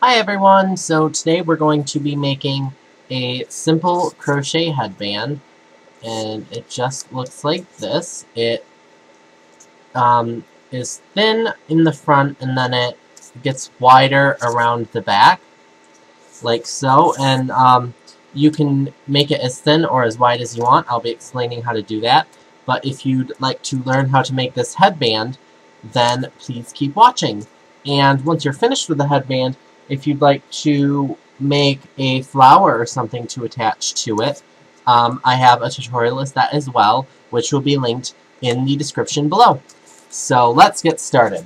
Hi everyone! So today we're going to be making a simple crochet headband, and it just looks like this. It is thin in the front and then it gets wider around the back, like so, and you can make it as thin or as wide as you want. I'll be explaining how to do that, but if you'd like to learn how to make this headband, then please keep watching. And once you're finished with the headband, if you'd like to make a flower or something to attach to it, I have a tutorial as that as well, which will be linked in the description below. So let's get started.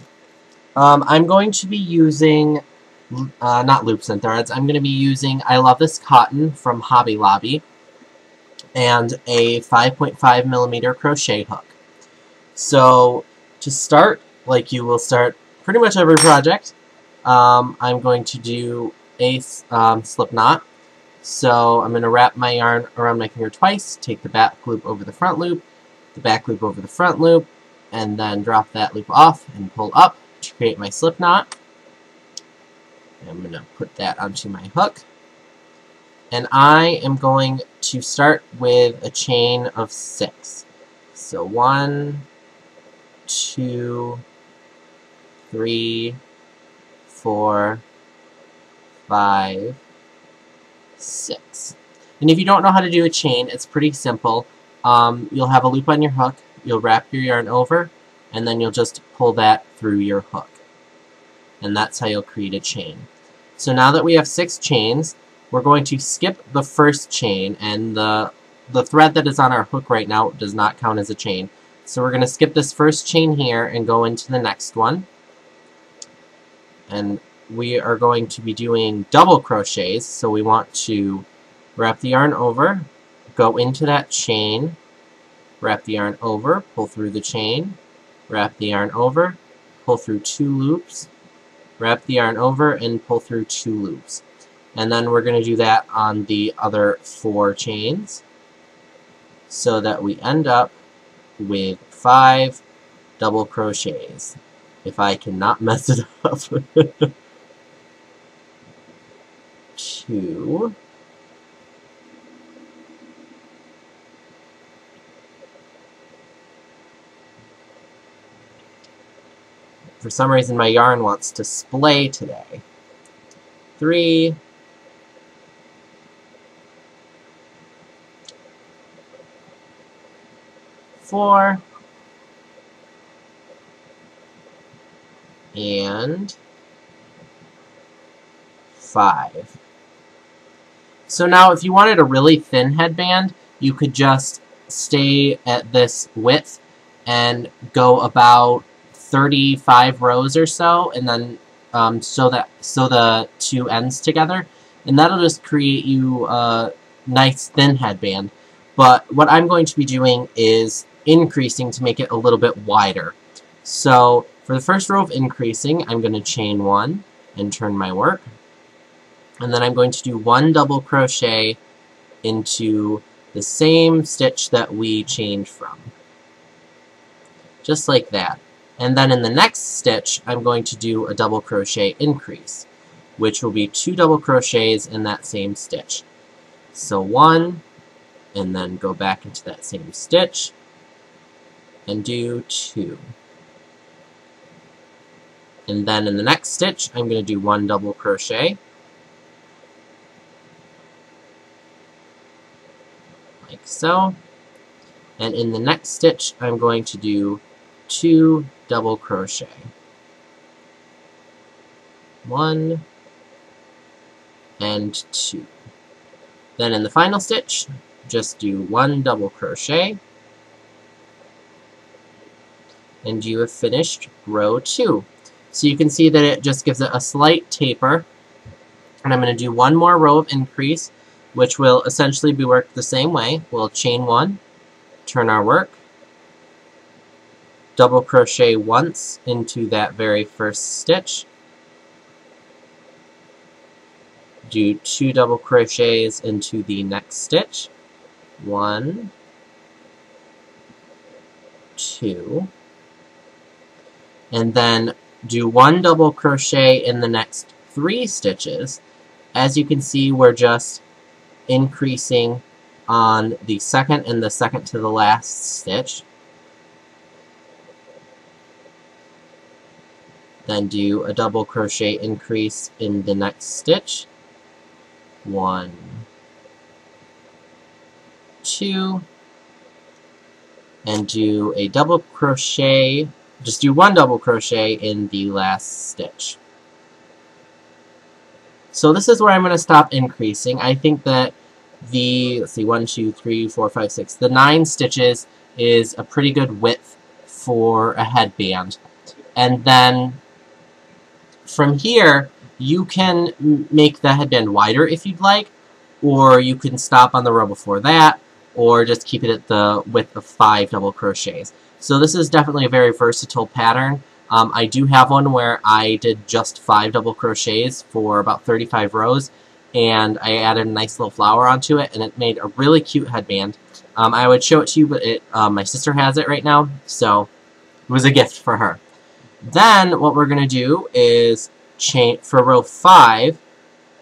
I'm going to be using, not Loops and Threads, I'm going to be using I Love This Cotton from Hobby Lobby and a 5.5mm crochet hook. So to start, like you will start pretty much every project, I'm going to do a slip knot. So I'm going to wrap my yarn around my finger twice, take the back loop over the front loop, the back loop over the front loop, and then drop that loop off and pull up to create my slip knot. I'm going to put that onto my hook. And I am going to start with a chain of 6. So 1, 2, 3, 4, 5, 6. And if you don't know how to do a chain, it's pretty simple. You'll have a loop on your hook, you'll wrap your yarn over, and then you'll just pull that through your hook. And that's how you'll create a chain. So now that we have 6 chains, we're going to skip the first chain, and the thread that is on our hook right now does not count as a chain. So we're going to skip this first chain here and go into the next one. And we are going to be doing double crochets, so we want to wrap the yarn over, go into that chain, wrap the yarn over, pull through the chain, wrap the yarn over, pull through 2 loops, wrap the yarn over, and pull through 2 loops. And then we're going to do that on the other 4 chains, so that we end up with 5 double crochets. If I cannot mess it up. 2. For some reason my yarn wants to splay today. 3. 4. And 5. So now if you wanted a really thin headband, you could just stay at this width and go about 35 rows or so, and then sew the 2 ends together, and that'll just create you a nice thin headband. But what I'm going to be doing is increasing to make it a little bit wider. So for the first row of increasing, I'm going to chain 1 and turn my work. And then I'm going to do 1 double crochet into the same stitch that we chained from. Just like that. And then in the next stitch, I'm going to do a double crochet increase, which will be 2 double crochets in that same stitch. So 1, and then go back into that same stitch, and do 2. And then in the next stitch, I'm going to do 1 double crochet, like so. And in the next stitch, I'm going to do 2 double crochet. 1 and 2. Then in the final stitch, just do 1 double crochet, and you have finished row 2. So you can see that it just gives it a slight taper, and I'm going to do 1 more row of increase, which will essentially be worked the same way. We'll chain 1, turn our work, double crochet once into that very first stitch, do 2 double crochets into the next stitch, 1, 2, and then do 1 double crochet in the next 3 stitches, as you can see, we're just increasing on the second and the second to the last stitch. Then do a double crochet increase in the next stitch. 1, 2, and do a double crochet, just do 1 double crochet in the last stitch. So this is where I'm going to stop increasing. I think that the, let's see, 1, 2, 3, 4, 5, 6, the 9 stitches is a pretty good width for a headband. And then from here, you can make the headband wider if you'd like, or you can stop on the row before that, or just keep it at the width of 5 double crochets. So this is definitely a very versatile pattern. I do have one where I did just 5 double crochets for about 35 rows, and I added a nice little flower onto it, and it made a really cute headband. I would show it to you, but my sister has it right now, so it was a gift for her. Then what we're going to do is chain for row 5,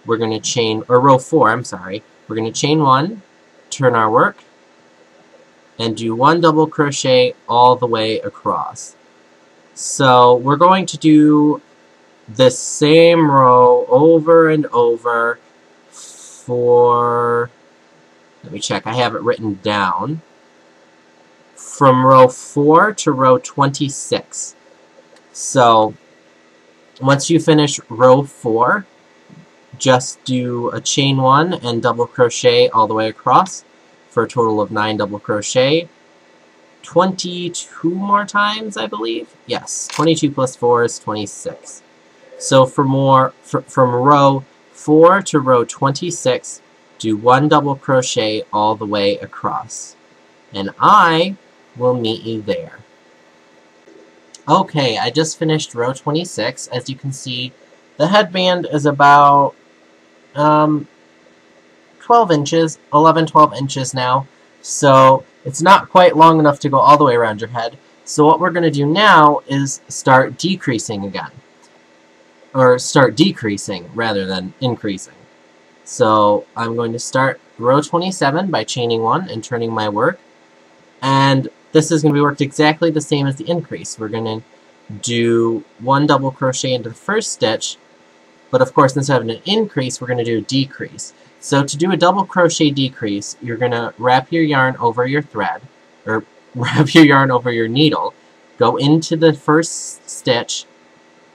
we're going to chain, or row 4, I'm sorry, we're going to chain 1, turn our work, and do 1 double crochet all the way across. So we're going to do the same row over and over for, let me check, I have it written down, from row 4 to row 26. So once you finish row 4, just do a chain 1 and double crochet all the way across for a total of 9 double crochet. 22 more times, I believe. Yes, 22 plus 4 is 26. So from row 4 to row 26, do 1 double crochet all the way across. And I will meet you there. Okay, I just finished row 26. As you can see, the headband is about 12 inches, 11, 12 inches now. So it's not quite long enough to go all the way around your head. So what we're going to do now is start decreasing again. Or start decreasing rather than increasing. So I'm going to start row 27 by chaining 1 and turning my work. And this is going to be worked exactly the same as the increase. We're going to do 1 double crochet into the first stitch, but of course instead of an increase, we're going to do a decrease. So to do a double crochet decrease, you're going to wrap your yarn over your thread, or wrap your yarn over your needle, go into the first stitch,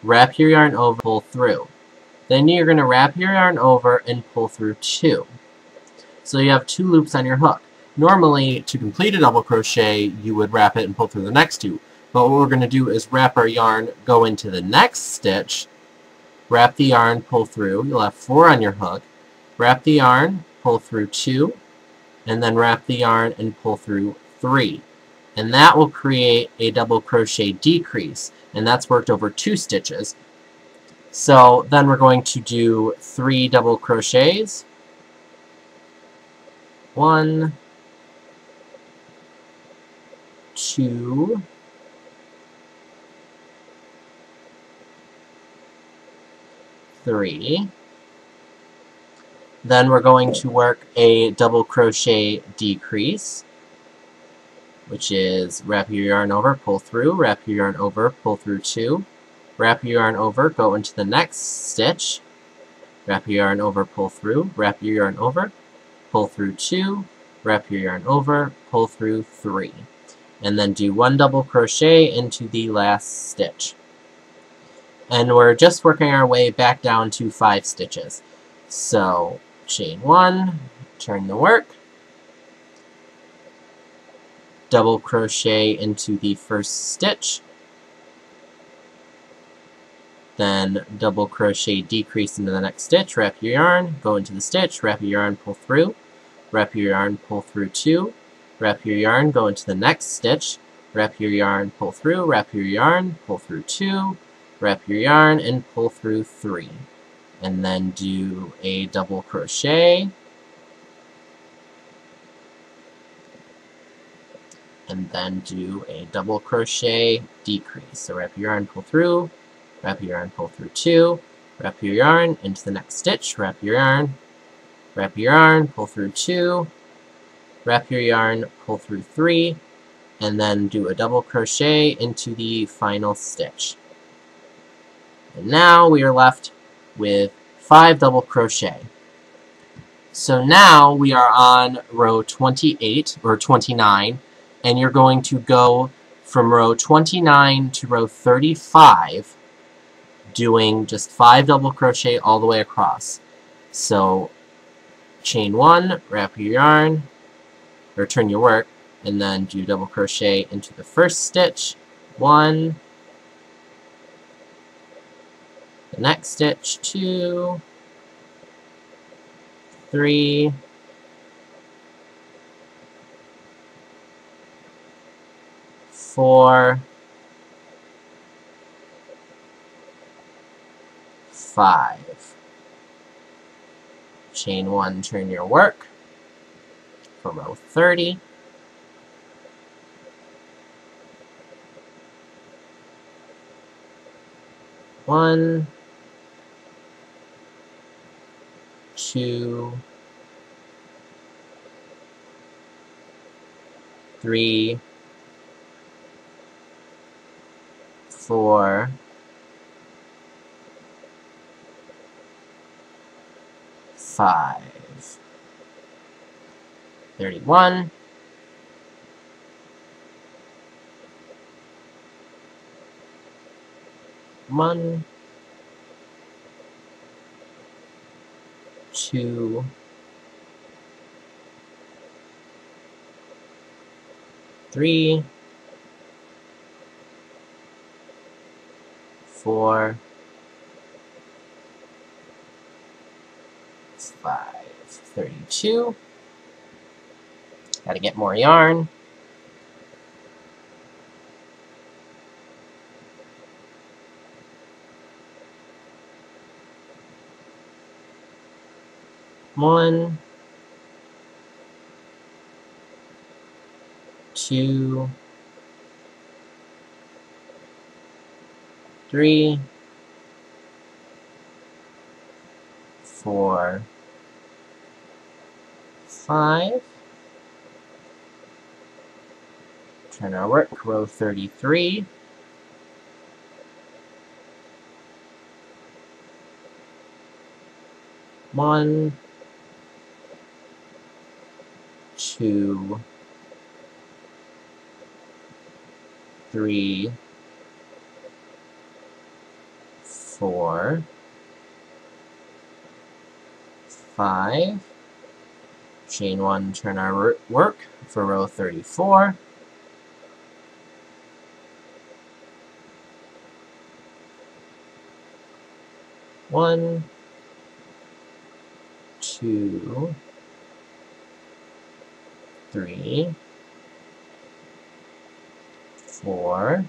wrap your yarn over, pull through. Then you're going to wrap your yarn over and pull through 2. So you have 2 loops on your hook. Normally, to complete a double crochet, you would wrap it and pull through the next 2. But what we're going to do is wrap our yarn, go into the next stitch, wrap the yarn, pull through. You'll have 4 on your hook. Wrap the yarn, pull through 2, and then wrap the yarn and pull through 3. And that will create a double crochet decrease, and that's worked over 2 stitches. So then we're going to do 3 double crochets. 1, 2, 3. Then we're going to work a double crochet decrease, which is wrap your yarn over, pull through, wrap your yarn over, pull through 2, wrap your yarn over, go into the next stitch, wrap your yarn over, pull through, wrap your yarn over, pull through 2, wrap your yarn over, pull through 3. And then do 1 double crochet into the last stitch. And we're just working our way back down to 5 stitches. So chain 1, turn the work, double crochet into the first stitch, then double crochet decrease into the next stitch, wrap your yarn, go into the stitch, wrap your yarn, pull through, wrap your yarn, pull through 2, wrap your yarn, go into the next stitch, wrap your yarn, pull through, wrap your yarn, pull through 2, wrap your yarn, and pull through 3. And then do a double crochet, and then do a double crochet decrease. So wrap your yarn, pull through, wrap your yarn, pull through 2, wrap your yarn into the next stitch, wrap your yarn, pull through 2, wrap your yarn, pull through 3, and then do a double crochet into the final stitch. And now we are left with 5 double crochet. So now we are on row 28, or 29, and you're going to go from row 29 to row 35, doing just 5 double crochet all the way across. So chain 1, wrap your yarn, or turn your work, and then do double crochet into the first stitch, 1, the next stitch, 2, 3, 4, 5. Chain 1, turn your work for row 30. 1, 2, 3, 4, 5. 31. 1, 2, 3, 4, 5. 32. Gotta get more yarn. 1, 2, 3, 4, 5. Turn our work, row 33. 1, 2, 3, 4, 5. Chain 1, turn our work for row 34. 1, 2, 3, 4,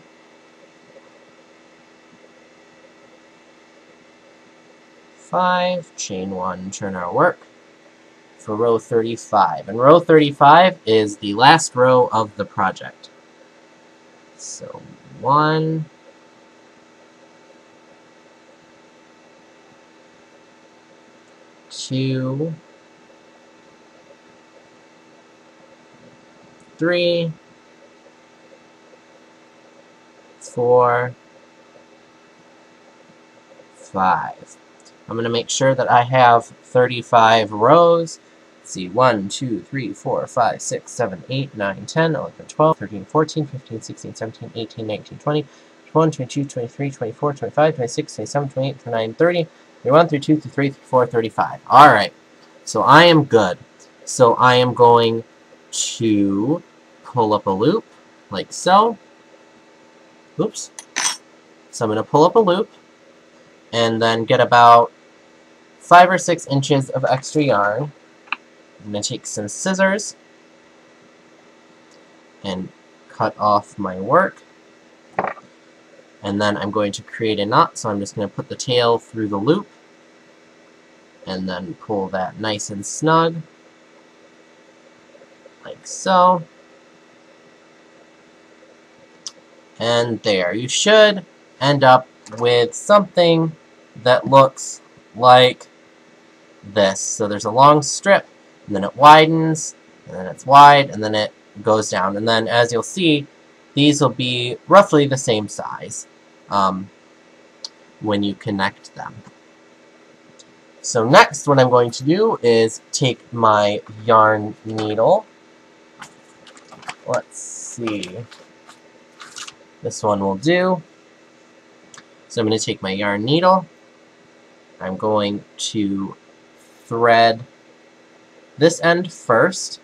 5. Chain 1, turn our work for row 35. And row 35 is the last row of the project. So 1, 2, 3, 4, 5. I'm going to make sure that I have 35 rows. Let's see, 1, 2, 3, 4, 5, 6, 7, 8, 9, 10, 11, 12, 13, 14, 15, 16, 17, 18, 19, 20, 21, 22, 23, 24, 25, 26, 27, 28, 29, 30, 31, 32, 33, 34, 35. Alright, so I am good. So I am going to pull up a loop, like so. Oops. So I'm going to pull up a loop, and then get about 5 or 6 inches of extra yarn. I'm going to take some scissors and cut off my work. And then I'm going to create a knot, so I'm just going to put the tail through the loop and then pull that nice and snug, like so. And there. You should end up with something that looks like this. So there's a long strip, and then it widens, and then it's wide, and then it goes down. And then, as you'll see, these will be roughly the same size when you connect them. So next, what I'm going to do is take my yarn needle. Let's see. This one will do. So I'm going to take my yarn needle. I'm going to thread this end first,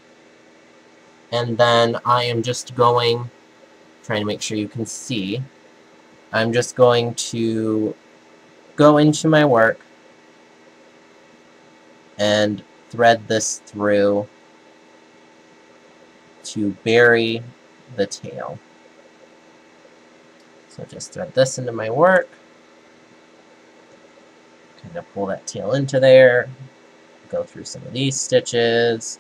and then I am just going, trying to make sure you can see, I'm just going to go into my work and thread this through to bury the tail. So just thread this into my work, kind of pull that tail into there, go through some of these stitches,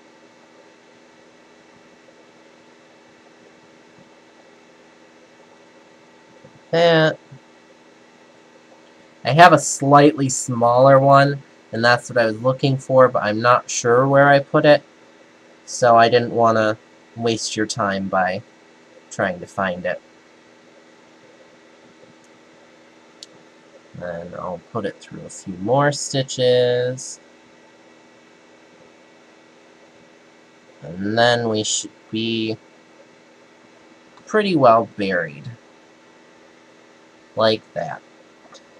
like that. I have a slightly smaller one, and that's what I was looking for, but I'm not sure where I put it, so I didn't want to waste your time by trying to find it. Then I'll put it through a few more stitches. And then we should be pretty well buried. Like that.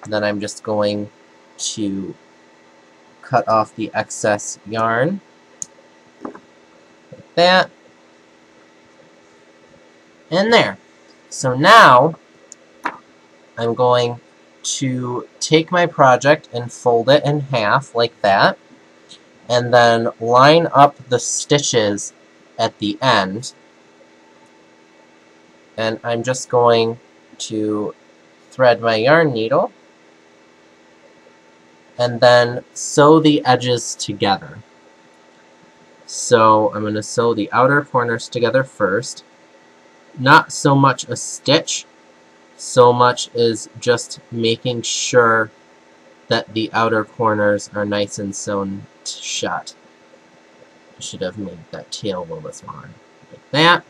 Then I'm just going to cut off the excess yarn. Like that. And there. So now I'm going to take my project and fold it in half like that, and then line up the stitches at the end, and I'm just going to thread my yarn needle and then sew the edges together. So I'm going to sew the outer corners together first, not so much a stitch, so much as just making sure that the outer corners are nice and sewn shut. I should have made that tail a little bit smaller. Like that.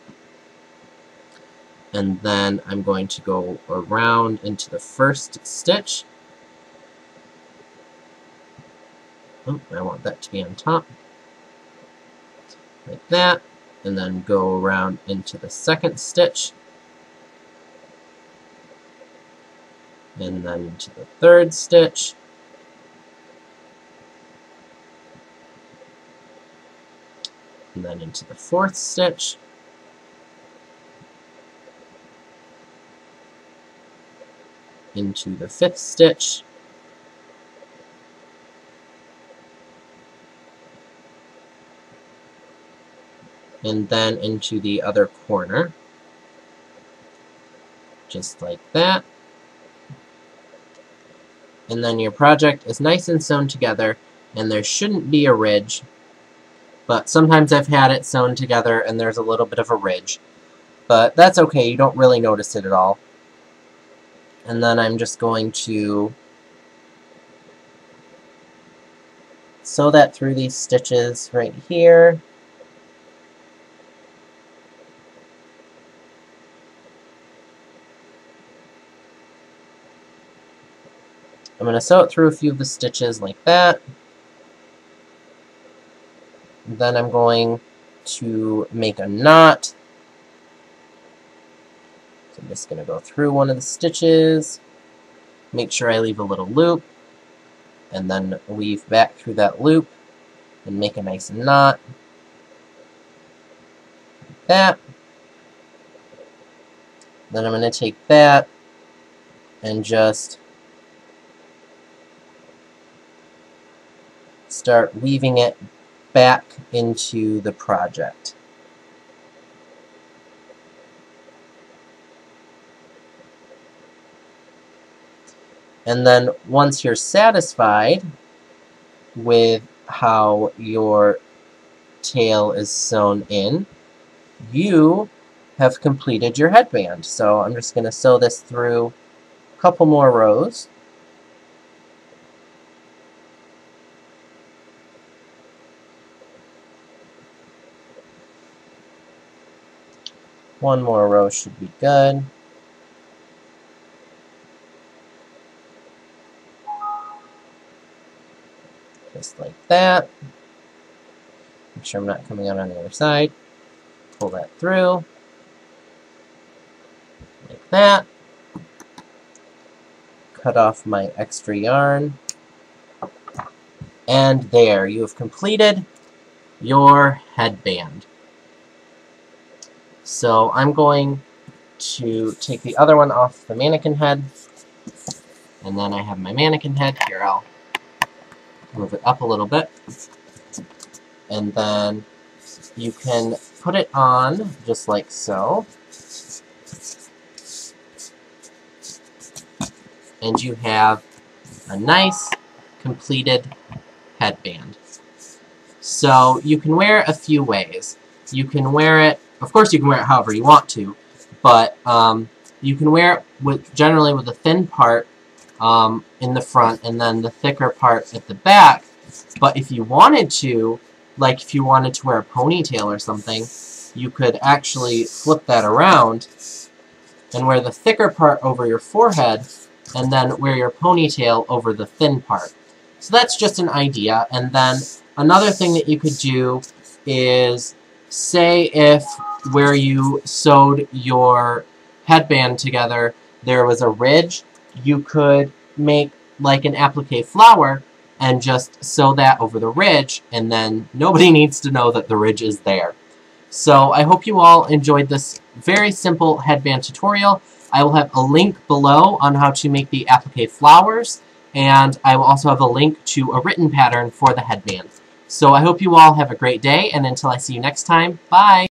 And then I'm going to go around into the first stitch. Oh, I want that to be on top. Like that. And then go around into the second stitch. And then into the third stitch. And then into the fourth stitch. Into the fifth stitch. And then into the other corner. Just like that. And then your project is nice and sewn together, and there shouldn't be a ridge, but sometimes I've had it sewn together and there's a little bit of a ridge. But that's okay, you don't really notice it at all. And then I'm just going to sew that through these stitches right here. I'm going to sew it through a few of the stitches like that. Then I'm going to make a knot. So I'm just going to go through one of the stitches, make sure I leave a little loop, and then weave back through that loop and make a nice knot. Like that. Then I'm going to take that and just start weaving it back into the project. And then once you're satisfied with how your tail is sewn in, you have completed your headband. So I'm just going to sew this through a couple more rows. One more row should be good. Just like that. Make sure I'm not coming out on the other side. Pull that through. Like that. Cut off my extra yarn. And there, you have completed your headband. So I'm going to take the other one off the mannequin head. And then I have my mannequin head. Here, I'll move it up a little bit. And then you can put it on just like so. And you have a nice completed headband. So you can wear it a few ways. You can wear it, of course you can wear it however you want to, but you can wear it generally with a thin part in the front and then the thicker part at the back. But if you wanted to, like if you wanted to wear a ponytail or something, you could actually flip that around and wear the thicker part over your forehead and then wear your ponytail over the thin part. So that's just an idea. And then another thing that you could do is, say if where you sewed your headband together there was a ridge, you could make like an applique flower and just sew that over the ridge, and then nobody needs to know that the ridge is there. So I hope you all enjoyed this very simple headband tutorial. I will have a link below on how to make the applique flowers, and I will also have a link to a written pattern for the headband. So I hope you all have a great day, and until I see you next time, bye!